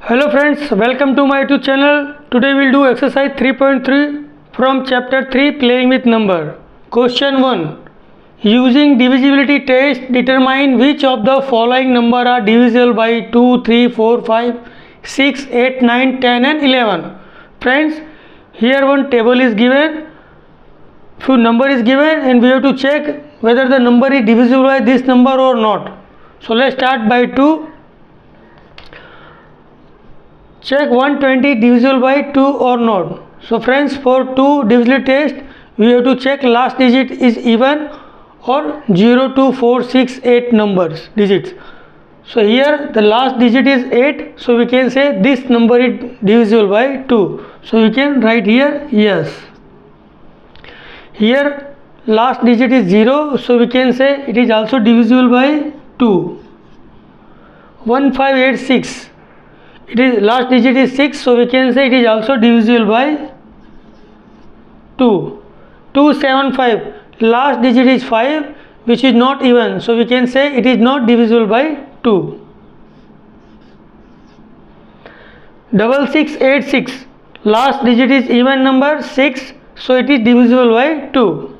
Hello friends, welcome to my YouTube channel. Today we'll do exercise 3.3 from chapter 3 playing with number. Question 1. Using divisibility test determine which of the following number are divisible by 2, 3, 4, 5, 6, 8, 9, 10 and 11. Friends, here one table is given. Few number is given and we have to check whether the number is divisible by this number or not. So let's start by 2. Check 120 divisible by 2 or not. So friends, for 2 divisibility test we have to check last digit is even or 0, 2, 4, 6, 8 numbers digits. So here the last digit is 8, so we can say this number is divisible by 2. So we can write here yes. Here last digit is 0, so we can say it is also divisible by 2. 1586, it is last digit is 6, so we can say it is also divisible by 2. 275, last digit is 5, which is not even, so we can say it is not divisible by 2. 6686, last digit is even number 6, so it is divisible by 2.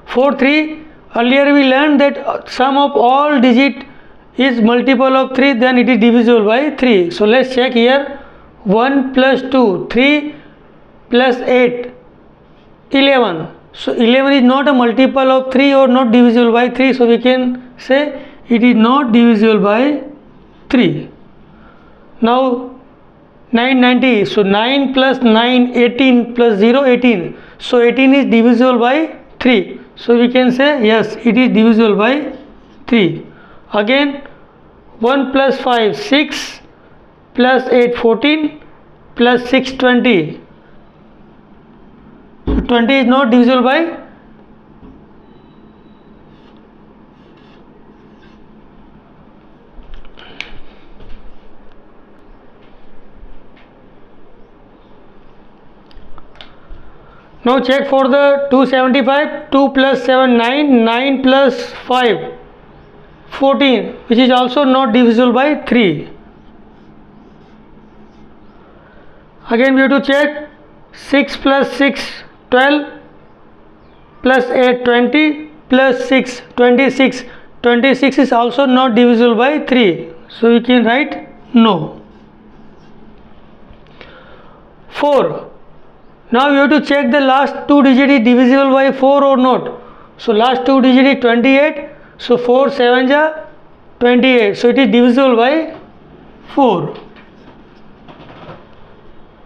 43, earlier we learned that sum of all digit is multiple of 3, then it is divisible by 3. So let's check here. 1 plus 2, 3 plus 8, 11. So 11 is not a multiple of 3 or not divisible by 3. So we can say it is not divisible by 3. Now 990. So 9 plus 9, 18 plus 0, 18. So 18 is divisible by 3. So we can say yes, it is divisible by 3. Again 1 plus 5, 6 plus 8, 14 plus 6, 20. So 20 is not divisible by . Now check for the 275. 2 plus 7, 9, 9 plus 5, 14, which is also not divisible by 3. Again we have to check 6 plus 6, 12 plus 8, 20 plus 6, 26. 26 is also not divisible by 3. So we can write no. 4. Now you have to check the last 2 digit is divisible by 4 or not. So last 2 digit is 28. So 4 7 ja 28. So it is divisible by 4.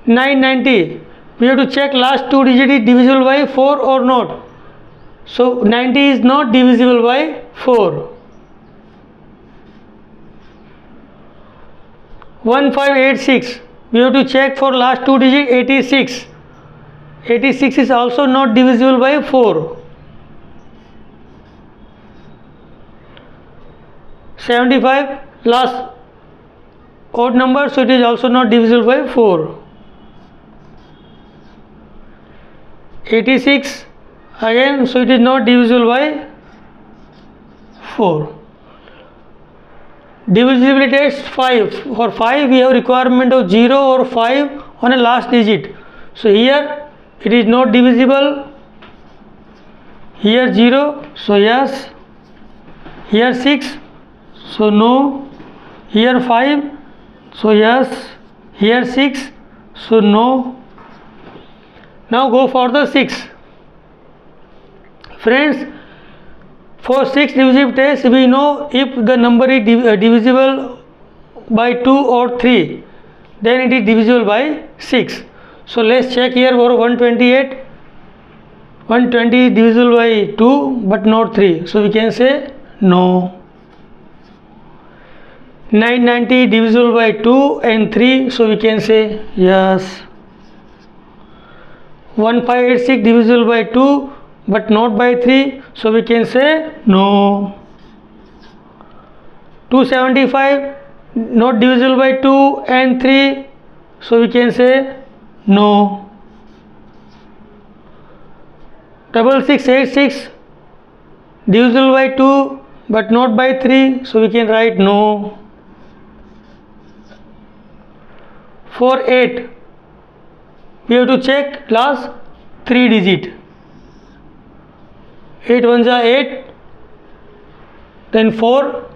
990. We have to check last 2 digit is divisible by 4 or not. So 90 is not divisible by 4. 1586. We have to check for last 2 digit 86. 86 is also not divisible by 4. 75, last odd number, so it is also not divisible by 4. 86 again, so it is not divisible by 4. Divisibility test 5. For 5 we have requirement of 0 or 5 on a last digit. So here it is not divisible. Here 0, so yes. Here 6, so no. Here 5, so yes. Here 6, so no. Now go for the 6. Friends, for 6 divisible test we know if the number is divisible by 2 or 3, then it is divisible by 6. So let's check here for 128. 120 is divisible by 2 but not 3. So we can say no. 990 divisible by 2 and 3. So we can say yes. 1586 divisible by 2 but not by 3. So we can say no. 275 not divisible by 2 and 3. So we can say no. 6686 divisible by 2 but not by 3, so we can write no. For 8, we have to check last 3 digit. 8 ones are 8, then 4,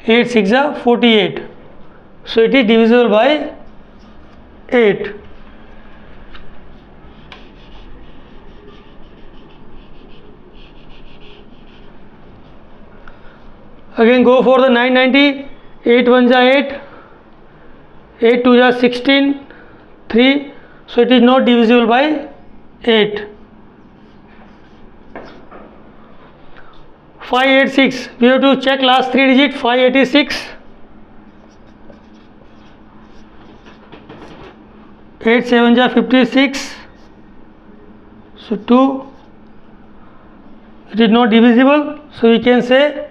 8 6 are 48, so it is divisible by 8. Again go for the 990. 8 ones are 8, 8 twos are 16, 3, so it is not divisible by 8. 586, we have to check last 3 digit. 586, 8 7 are 56, so 2, it is not divisible, so we can say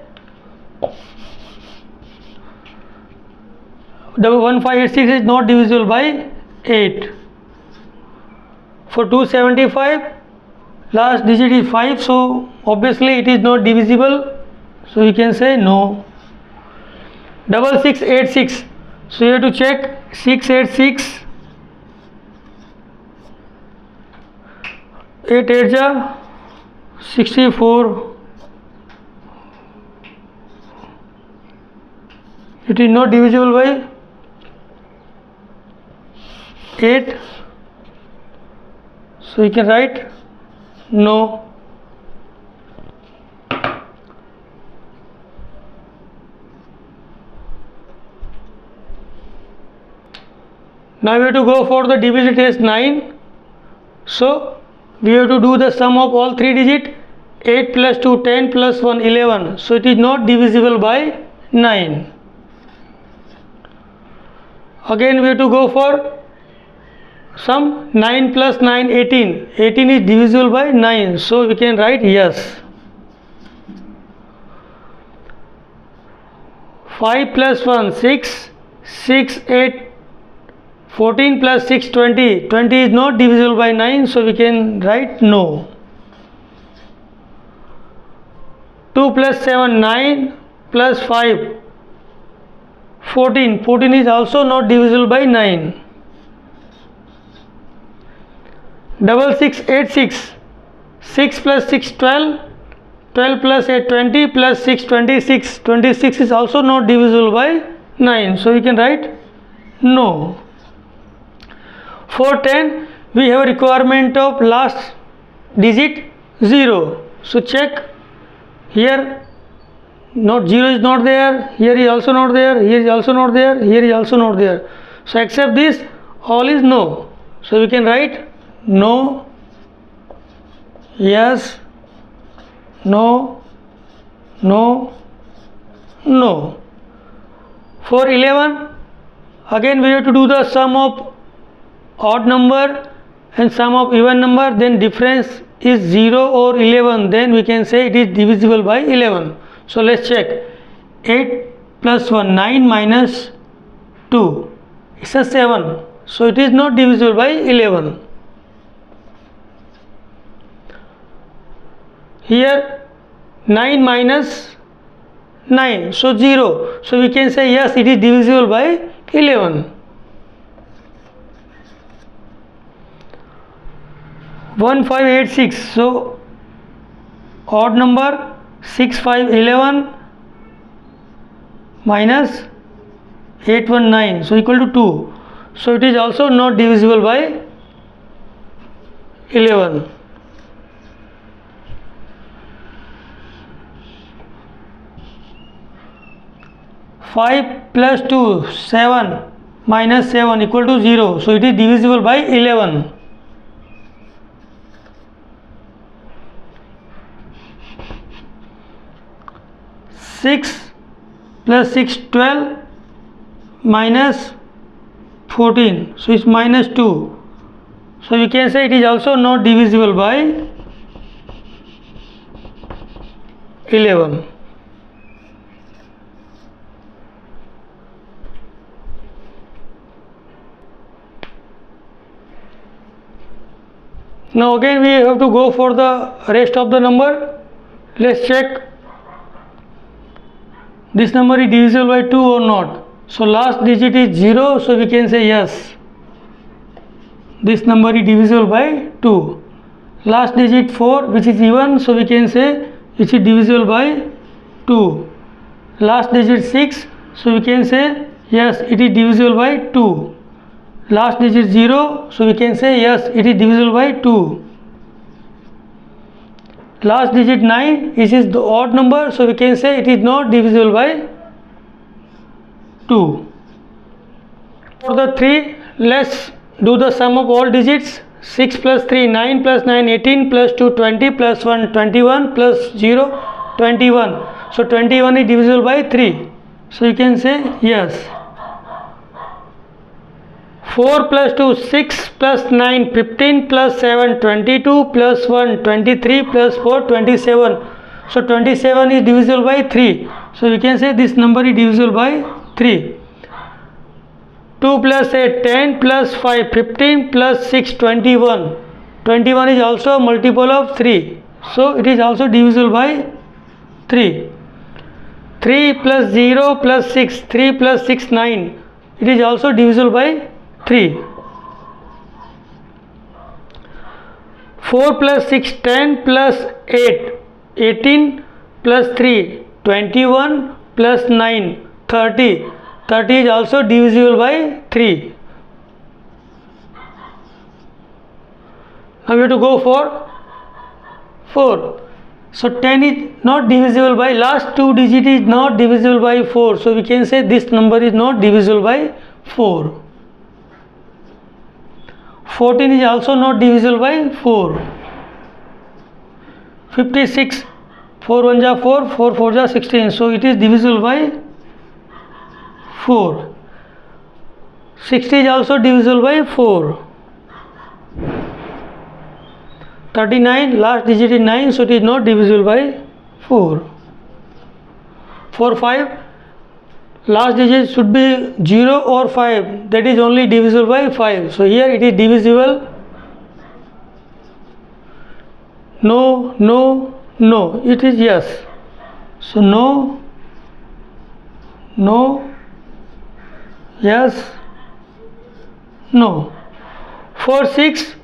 1586 is not divisible by 8. For 275, last digit is 5, so obviously it is not divisible, so we can say no. 6686, so you have to check 686, 8 8 are 64, it is not divisible by 8, so you can write no. Now we have to go for the division test 9. So we have to do the sum of all 3 digit. 8 plus 2 10 plus 1 11, so it is not divisible by 9. Again we have to go for sum. 9 plus 9 18, 18 is divisible by 9, so we can write yes. 5 plus 1 6, 6 8 14 plus 6 20, 20 is not divisible by 9, so we can write no. 2 plus 7 9 plus 5 14, 14 is also not divisible by 9. 6686, 6 plus 6 12, 12 plus 8 20 plus 6 26, 26 is also not divisible by 9, so we can write no. For 10, we have a requirement of last digit 0, so check here. Not 0 is not there, here is also not there, here is also not there, here is also not there, so except this all is no, so we can write no, yes, no, no, no. For 11, again we have to do the sum of odd number and sum of even number, then difference is 0 or 11, then we can say it is divisible by 11. So let's check. 8 plus 1 9 minus 2, it's a 7, so it is not divisible by 11. Here 9 minus 9, so 0, so we can say yes, it is divisible by 11. 1586, so odd number 6 5 11 minus 8 1 9, so equal to 2, so it is also not divisible by 11. 5 plus 2 7 minus 7 equal to 0, so it is divisible by 11. 6 plus 6 12 minus 14, so it's minus 2, so we can say it is also not divisible by 11. Now again we have to go for the rest of the number. Let's check this number is divisible by 2 or not. So last digit is 0, so we can say yes, this number is divisible by 2. Last digit 4, which is even, so we can say it is divisible by 2. Last digit 6, so we can say yes, it is divisible by 2. Last digit 0, so we can say yes, it is divisible by 2. Last digit 9, this is the odd number, so we can say it is not divisible by 2. For the 3, let's do the sum of all digits. 6 plus 3, 9 plus 9, 18 plus 2, 20 plus 1, 21 plus 0, 21. So 21 is divisible by 3. So you can say yes. 4 plus 2, 6 plus 9, 15 plus 7, 22 plus 1, 23 plus 4, 27. So 27 is divisible by 3. So we can say this number is divisible by 3. 2 plus 8, 10 plus 5, 15 plus 6, 21. 21 is also a multiple of 3. So it is also divisible by 3. 3 plus 0 plus 6, 3 plus 6, 9. It is also divisible by 3. 4 plus 6, 10 plus 8, 18 plus 3, 21 plus 9, 30. 30 is also divisible by 3. Now we have to go for 4. So 10 is not divisible by, last 2 digit is not divisible by 4. So we can say this number is not divisible by 4. 14 is also not divisible by 4. 56, 4 1 ja 4, 4 4 ja 16. So it is divisible by 4. 60 is also divisible by 4. 39, last digit is 9, so it is not divisible by 4. 4 5, last digit should be 0 or 5, that is only divisible by 5. So here it is divisible. No, no, no, it is yes. So no, no, yes, no. 4 6,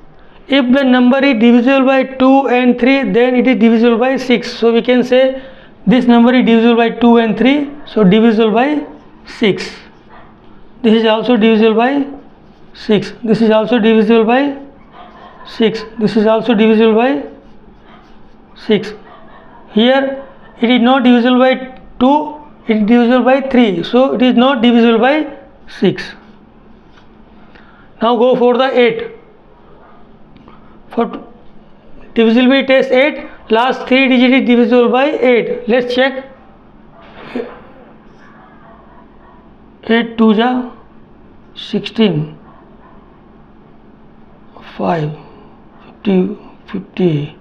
if the number is divisible by 2 and 3, then it is divisible by 6. So we can say this number is divisible by 2 and 3, so divisible by 6. This is also divisible by 6. This is also divisible by 6. This is also divisible by 6. Here it is not divisible by 2, it is divisible by 3. So it is not divisible by 6. Now go for the 8. For divisibility test 8, last 3 digit is divisible by 8. Let's check. 8 2 ja 16, 5, 50, 50.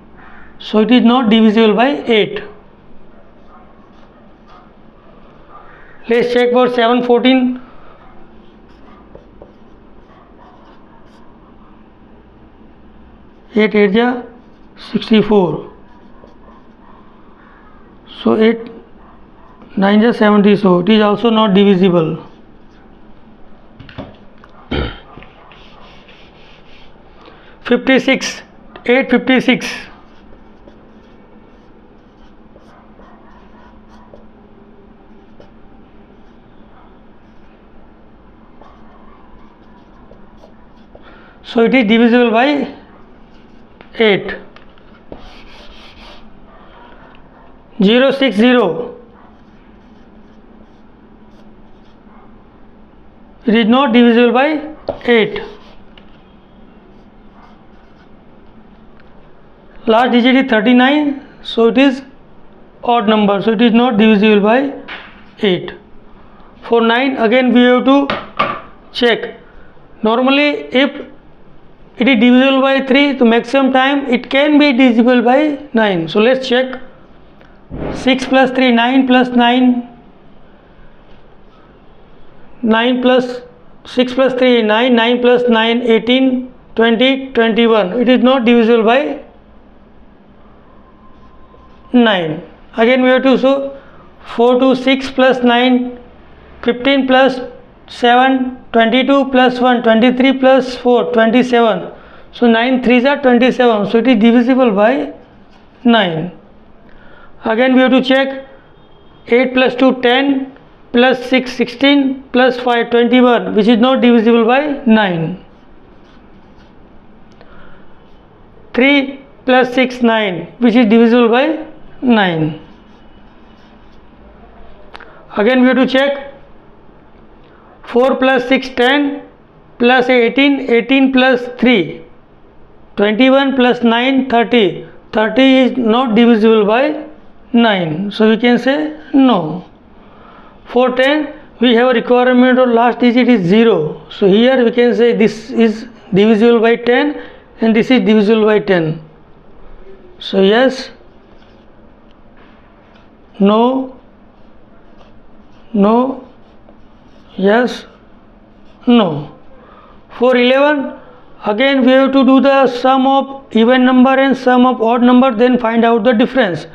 So it is not divisible by 8. Let's check for 7 14. 8 8 ja 64. So 8 9 ja 70. So it is also not divisible. 56, 8 56. So it is divisible by 8. 0 6 0. It is not divisible by 8. Last digit is 39, so it is odd number, so it is not divisible by 8. For 9, again we have to check. Normally if it is divisible by 3, the maximum time it can be divisible by 9. So let's check. 6 plus 3, 9 plus 9, 9 plus 6 plus 3, 9, 9 plus 9, 18, 20, 21. It is not divisible by 9. Again we have to show 4 to 6 plus 9, 15 plus 7, 22 plus 1, 23 plus 4, 27. So 9 3s are 27. So it is divisible by 9. Again we have to check 8 plus 2 10 plus 6 16 plus 5 21, which is not divisible by 9. 3 plus 6 9, which is divisible by 9. Again we have to check 4 plus 6 10 plus 18 18 plus 3 21 plus 9 30. 30 is not divisible by 9. So we can say no. For 10 we have a requirement of last digit is 0. So here we can say this is divisible by 10 and this is divisible by 10. So yes, no, no, yes, no. For 11, again we have to do the sum of even number and sum of odd number, then find out the difference.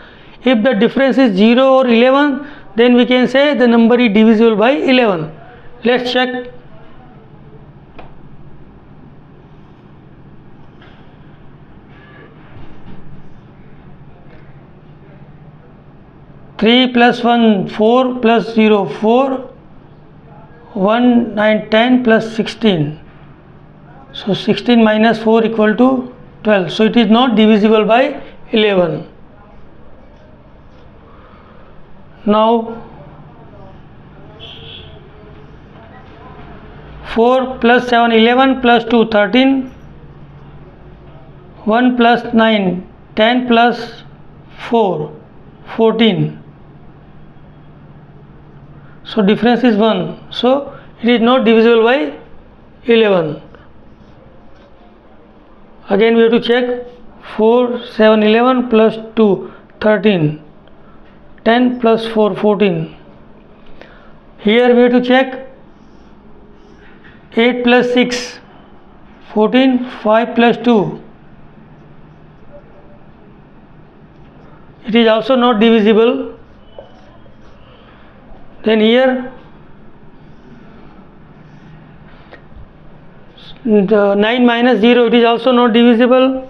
If the difference is 0 or 11, then we can say the number is divisible by 11. Let's check. Three plus 1 4 plus 0 4, 1 9 10 plus 16. So 16 minus 4 equal to 12. So it is not divisible by 11. Now 4 plus 7 11 plus 2 13, 1 plus 9 10 plus 4 14. So difference is 1. So it is not divisible by 11. Again we have to check 4 7 11 plus 2 13, 10 plus 4 14. Here we have to check 8 plus 6 14, 5 plus 2. It is also not divisible. Then here the 9 minus 0, it is also not divisible.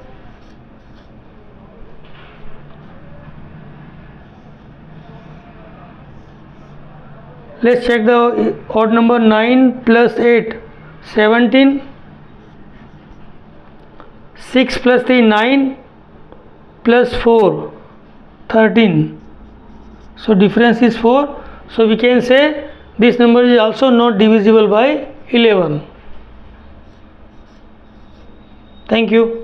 Let's check the odd number. 9 plus 8 17, 6 plus 3 9 plus 4 13. So difference is 4. So we can say this number is also not divisible by 11. Thank you.